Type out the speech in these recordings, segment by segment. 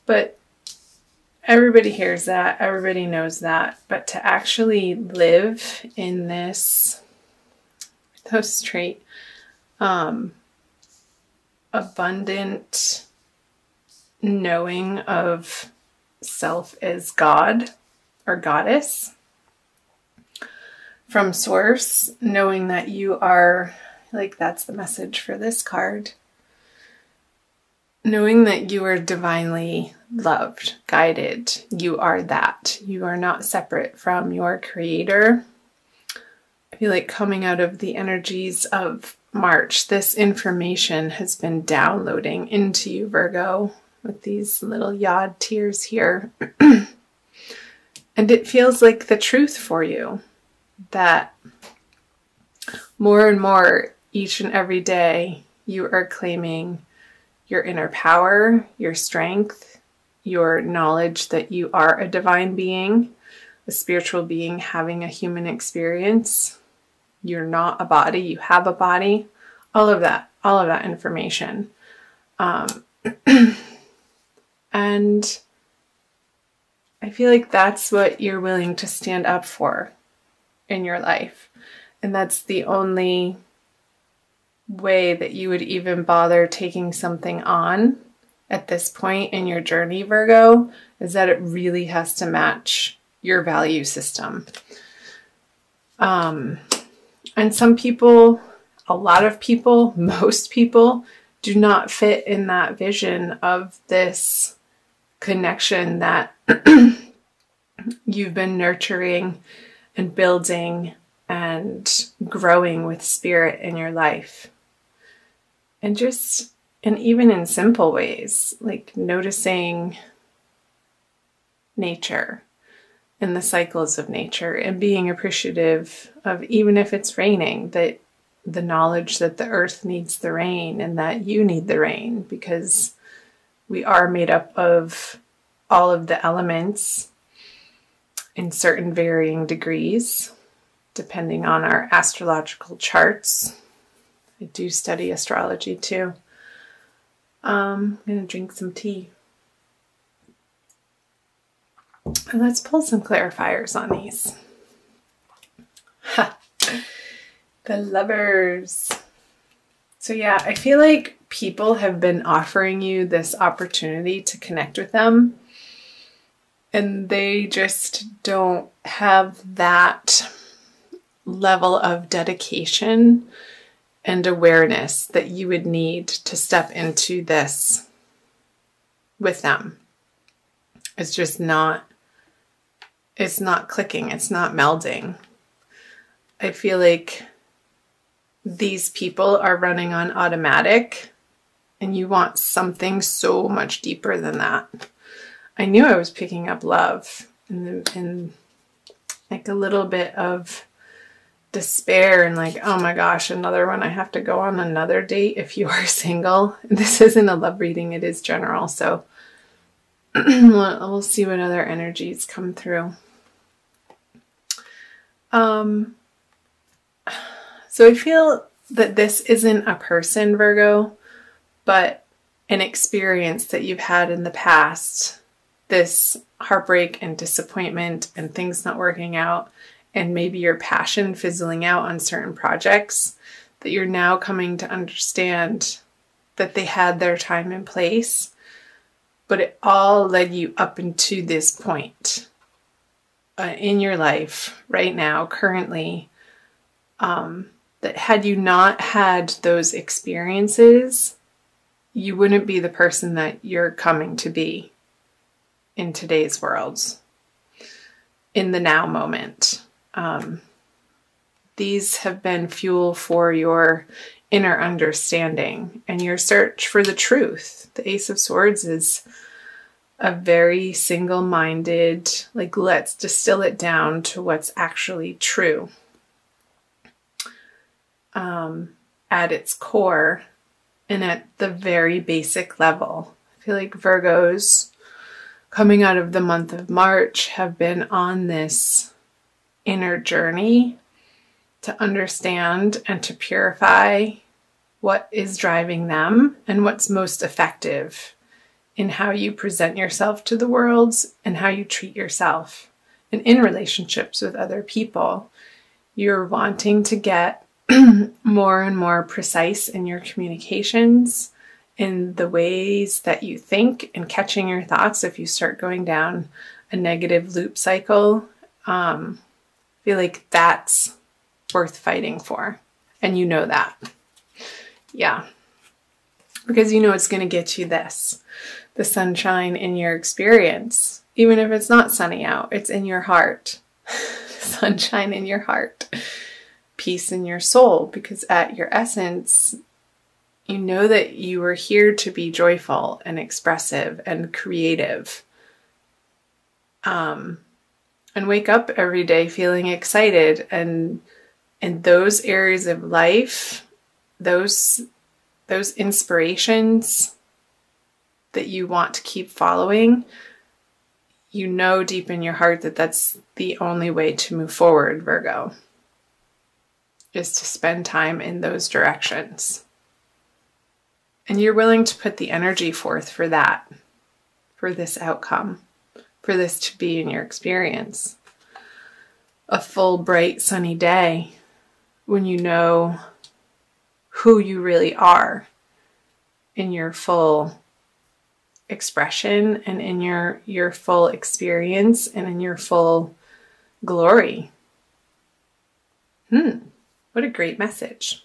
But everybody hears that, everybody knows that, but to actually live in this trait, abundant knowing of self as God or goddess from source, knowing that you are, like, that's the message for this card, knowing that you are divinely loved, guided. You are that. You are not separate from your creator. I feel like coming out of the energies of March, this information has been downloading into you, Virgo, with these little yod tears here. And it feels like the truth for you, that more and more each and every day you are claiming your inner power, your strength, your knowledge that you are a divine being, a spiritual being having a human experience. You're not a body, you have a body. All of that information. And I feel like that's what you're willing to stand up for in your life. And that's the only way that you would even bother taking something on at this point in your journey, Virgo, is that it really has to match your value system. And some people, a lot of people, most people do not fit in that vision of this connection that you've been nurturing and building and growing with spirit in your life. And even in simple ways, like noticing nature and the cycles of nature and being appreciative of, even if it's raining, that the knowledge that the earth needs the rain and that you need the rain, because we are made up of all of the elements in certain varying degrees, depending on our astrological charts. I do study astrology too. I'm going to drink some tea. And let's pull some clarifiers on these. Ha! The Lovers. So yeah, I feel like people have been offering you this opportunity to connect with them, and they just don't have that level of dedication and awareness that you would need to step into this with them. It's just not, it's not clicking, it's not melding. I feel like these people are running on automatic and you want something so much deeper than that. I knew I was picking up love and like a little bit of despair and like, oh my gosh, another one. I have to go on another date if you are single. This isn't a love reading, it is general. So we'll see what other energies come through. So I feel that this isn't a person, Virgo, but an experience that you've had in the past. This heartbreak and disappointment and things not working out, and maybe your passion fizzling out on certain projects, that you're now coming to understand that they had their time and place, but it all led you up into this point in your life right now, currently, that had you not had those experiences, you wouldn't be the person that you're coming to be in today's world, in the now moment. These have been fuel for your inner understanding and your search for the truth. The Ace of Swords is a very single-minded, like, let's distill it down to what's actually true. At its core and at the very basic level. I feel like Virgos coming out of the month of March have been on this inner journey to understand and to purify what is driving them and what's most effective in how you present yourself to the world and how you treat yourself. And in relationships with other people, you're wanting to get more and more precise in your communications, in the ways that you think, and catching your thoughts if you start going down a negative loop cycle. I feel like that's worth fighting for. And you know that. Yeah. Because you know it's going to get you this. The sunshine in your experience. Even if it's not sunny out, it's in your heart. Sunshine in your heart. Peace in your soul. Because at your essence, you know that you are here to be joyful and expressive and creative. And wake up every day feeling excited. And in those areas of life, those inspirations that you want to keep following, you know deep in your heart that that's the only way to move forward, Virgo, is to spend time in those directions. And you're willing to put the energy forth for that, for this outcome, for this to be in your experience. A full, bright, sunny day when you know who you really are in your full expression and in your full experience and in your full glory. What a great message.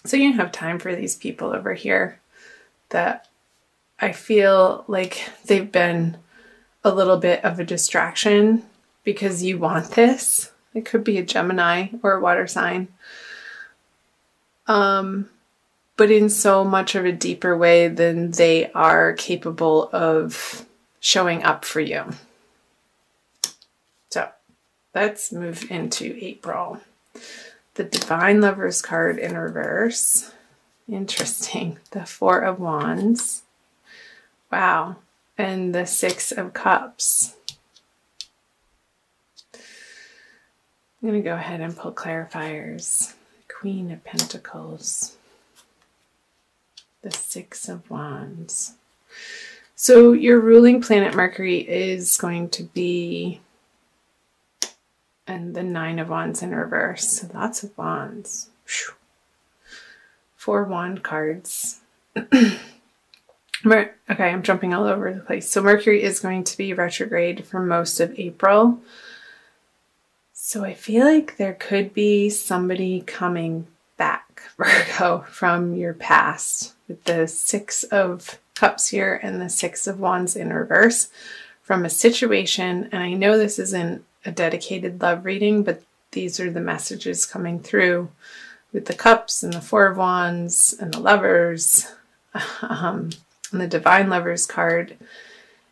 So you have time for these people over here that I feel like they've been a little bit of a distraction because you want this. It could be a Gemini or a water sign. But in so much of a deeper way than they are capable of showing up for you. So let's move into April. The Divine Lovers card in reverse. Interesting. The Four of Wands. Wow. And the Six of Cups. I'm going to go ahead and pull clarifiers. Queen of Pentacles. The Six of Wands. So your ruling planet Mercury is going to be, and the Nine of Wands in reverse. So lots of wands. Whew. 4 wand cards. Okay, I'm jumping all over the place. So Mercury is going to be retrograde for most of April. So I feel like there could be somebody coming back, Virgo, from your past with the Six of Cups here and the Six of Wands in reverse from a situation. And I know this isn't a dedicated love reading, but these are the messages coming through with the Cups and the Four of Wands and the Lovers and the Divine Lovers card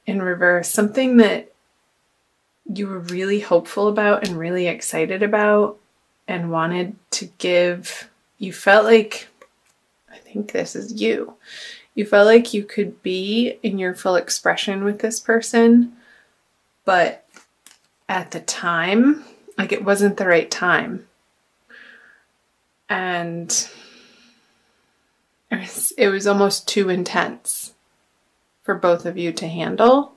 in reverse. Something that you were really hopeful about and really excited about and wanted to give. You felt like, I think this is you. You felt like you could be in your full expression with this person, but at the time, like it wasn't the right time. And it was almost too intense for both of you to handle.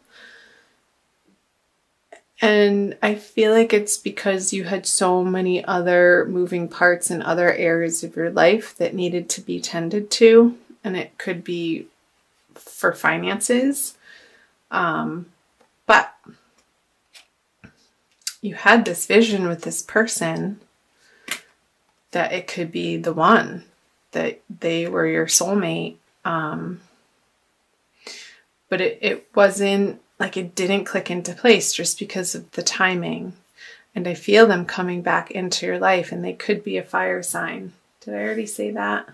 And I feel like it's because you had so many other moving parts in other areas of your life that needed to be tended to. And it could be for finances. But you had this vision with this person that it could be the one, that they were your soulmate. But it wasn't, like it didn't click into place just because of the timing. And I feel them coming back into your life, and they could be a fire sign. Did I already say that?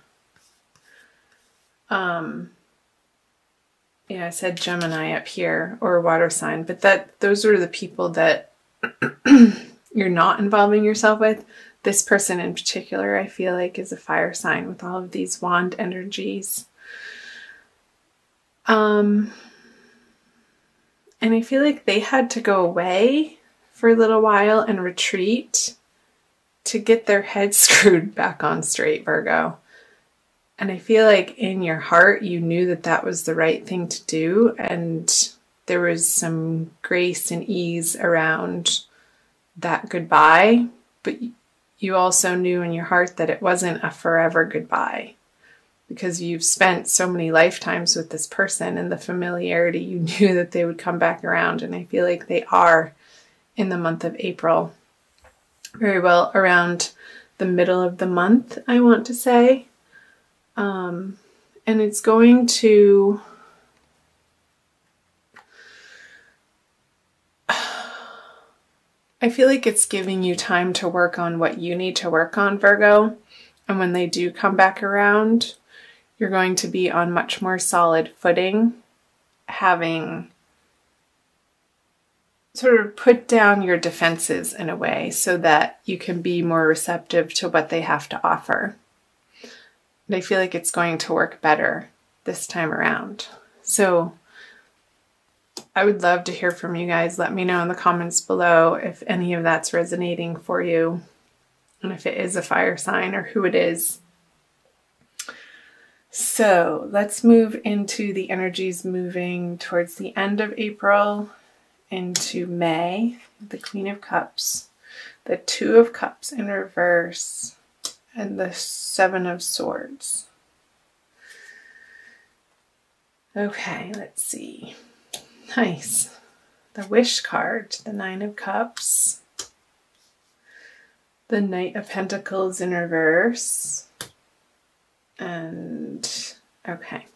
Yeah, I said Gemini up here, or a water sign, but those are the people that you're not involving yourself with. This person in particular, I feel like, is a fire sign with all of these wand energies. And I feel like they had to go away for a little while and retreat to get their heads screwed back on straight, Virgo. And I feel like in your heart, you knew that that was the right thing to do. And there was some grace and ease around that goodbye. But you also knew in your heart that it wasn't a forever goodbye, because you've spent so many lifetimes with this person, and the familiarity, you knew that they would come back around. And I feel like they are in the month of April. Very well around the middle of the month, I want to say. And it's going to, I feel like it's giving you time to work on what you need to work on, Virgo. And when they do come back around, you're going to be on much more solid footing, having sort of put down your defenses in a way so that you can be more receptive to what they have to offer. And I feel like it's going to work better this time around. So I would love to hear from you guys. Let me know in the comments below if any of that's resonating for you, and if it is a fire sign or who it is. So let's move into the energies moving towards the end of April into May. The Queen of Cups, the Two of Cups in reverse, and the Seven of Swords. Okay, let's see. Nice. The Wish card, the Nine of Cups, the Knight of Pentacles in reverse, and okay.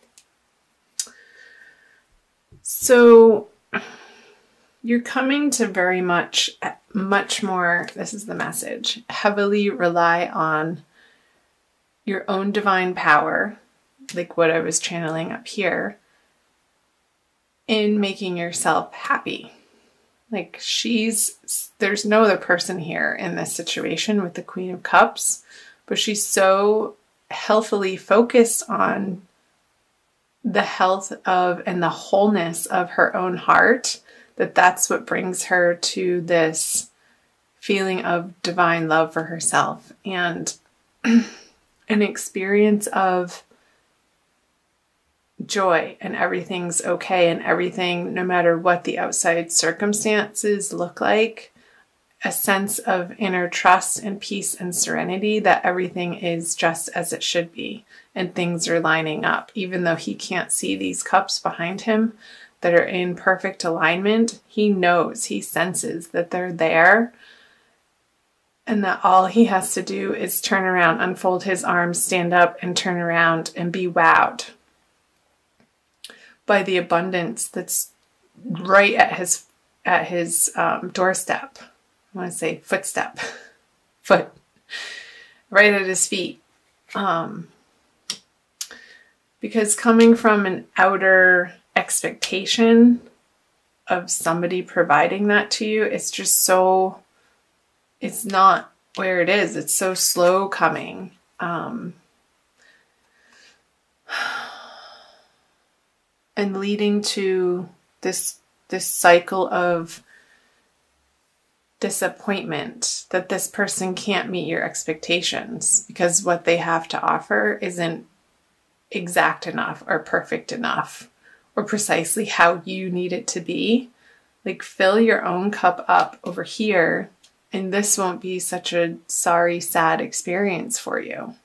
So you're coming to very much more, this is the message, heavily rely on your own divine power, like what I was channeling up here, in making yourself happy. Like there's no other person here in this situation with the Queen of Cups, but she's so healthily focused on the health of and the wholeness of her own heart, that's what brings her to this feeling of divine love for herself and an experience of joy, and everything's okay, and everything, no matter what the outside circumstances look like, a sense of inner trust and peace and serenity that everything is just as it should be and things are lining up. Even though he can't see these cups behind him that are in perfect alignment, he knows, he senses that they're there, and that all he has to do is turn around, unfold his arms, stand up, and turn around and be wowed by the abundance that's right at his doorstep. I want to say footstep, foot, right at his feet. Because coming from an outer expectation of somebody providing that to you, it's just so, it's not where it is. It's so slow coming. And leading to this cycle of disappointment that this person can't meet your expectations because what they have to offer isn't exact enough or perfect enough or precisely how you need it to be. Like, fill your own cup up over here, and this won't be such a sorry, sad experience for you.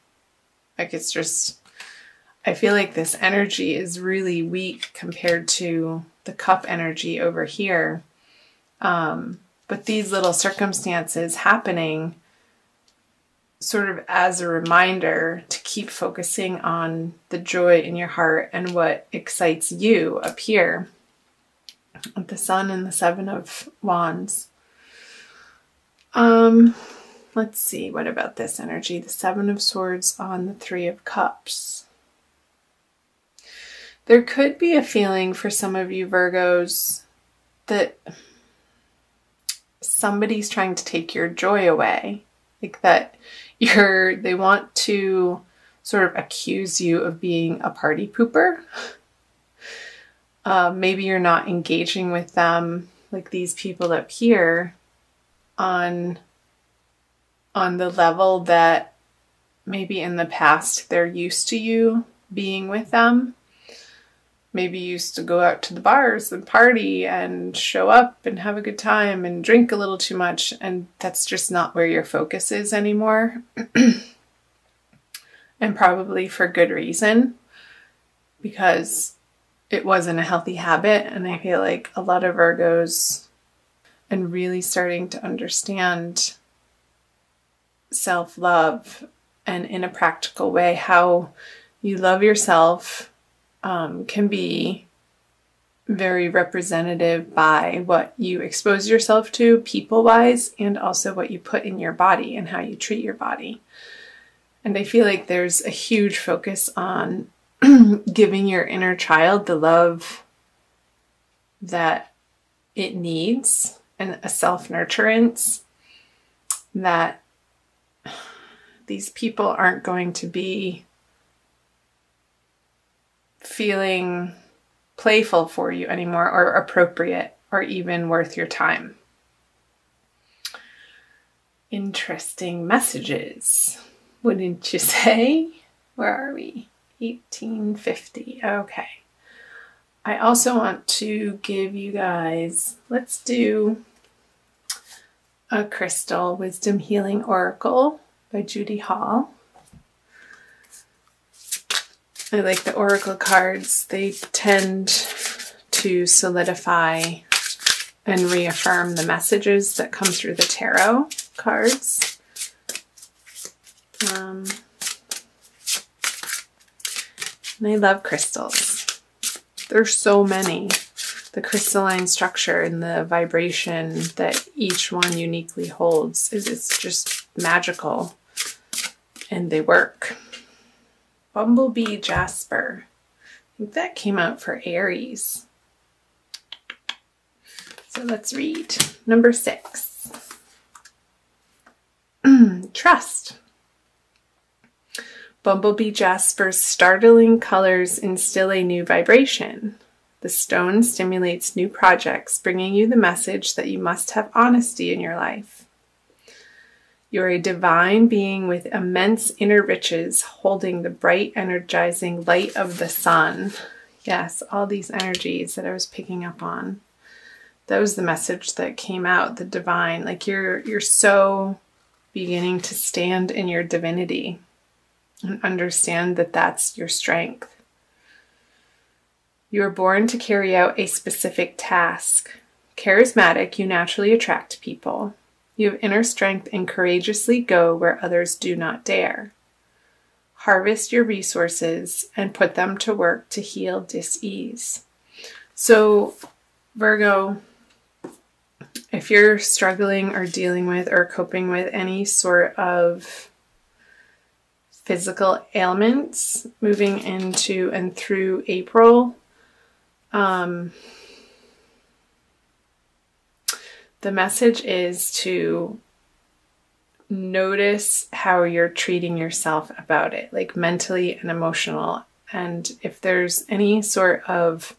Like, it's just, I feel like this energy is really weak compared to the cup energy over here. But these little circumstances happening sort of as a reminder to keep focusing on the joy in your heart and what excites you up here with the Sun and the Seven of Wands. Let's see, what about this energy? The Seven of Swords on the Three of Cups. There could be a feeling for some of you Virgos that somebody's trying to take your joy away. Like that they want to sort of accuse you of being a party pooper. Maybe you're not engaging with them, like these people up here, on the level that maybe in the past they're used to you being with them. Maybe you used to go out to the bars and party and show up and have a good time and drink a little too much, and that's just not where your focus is anymore. And probably for good reason, because it wasn't a healthy habit. And I feel like a lot of Virgos, and really starting to understand self-love and in a practical way how you love yourself, can be very representative by what you expose yourself to people-wise, and also what you put in your body and how you treat your body. And I feel like there's a huge focus on giving your inner child the love that it needs, and a self-nurturance that these people aren't going to be feeling playful for you anymore, or appropriate, or even worth your time. Interesting messages, wouldn't you say? Where are we? 1850. Okay. I also want to give you guys, let's do a Crystal Wisdom Healing Oracle by Judy Hall. I like the oracle cards. They tend to solidify and reaffirm the messages that come through the tarot cards. And I love crystals. There's so many. The crystalline structure and the vibration that each one uniquely holds is just magical, and they work. Bumblebee Jasper. I think that came out for Aries. So let's read. Number 6. Trust. Bumblebee Jasper's startling colors instill a new vibration. The stone stimulates new projects, bringing you the message that you must have honesty in your life. You're a divine being with immense inner riches, holding the bright, energizing light of the sun. Yes, all these energies that I was picking up on. That was the message that came out, the divine. Like you're so beginning to stand in your divinity and understand that that's your strength. You are born to carry out a specific task. Charismatic, you naturally attract people. You have inner strength and courageously go where others do not dare. Harvest your resources and put them to work to heal dis-ease. So, Virgo, if you're struggling or dealing with or coping with any sort of physical ailments moving into and through April, the message is to notice how you're treating yourself about it, like mentally and emotional. And if there's any sort of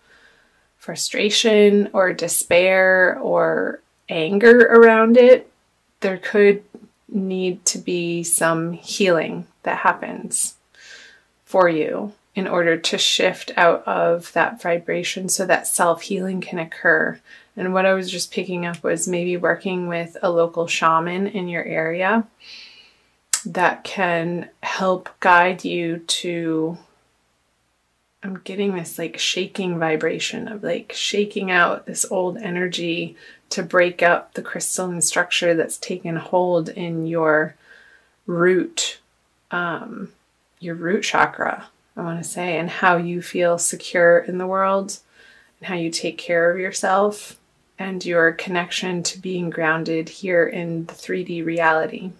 frustration or despair or anger around it, there could need to be some healing that happens for you in order to shift out of that vibration so that self-healing can occur. And what I was just picking up was maybe working with a local shaman in your area that can help guide you to, I'm getting this like shaking vibration of like shaking out this old energy to break up the crystalline structure that's taken hold in your root chakra, I want to say, and how you feel secure in the world and how you take care of yourself and your connection to being grounded here in the 3D reality.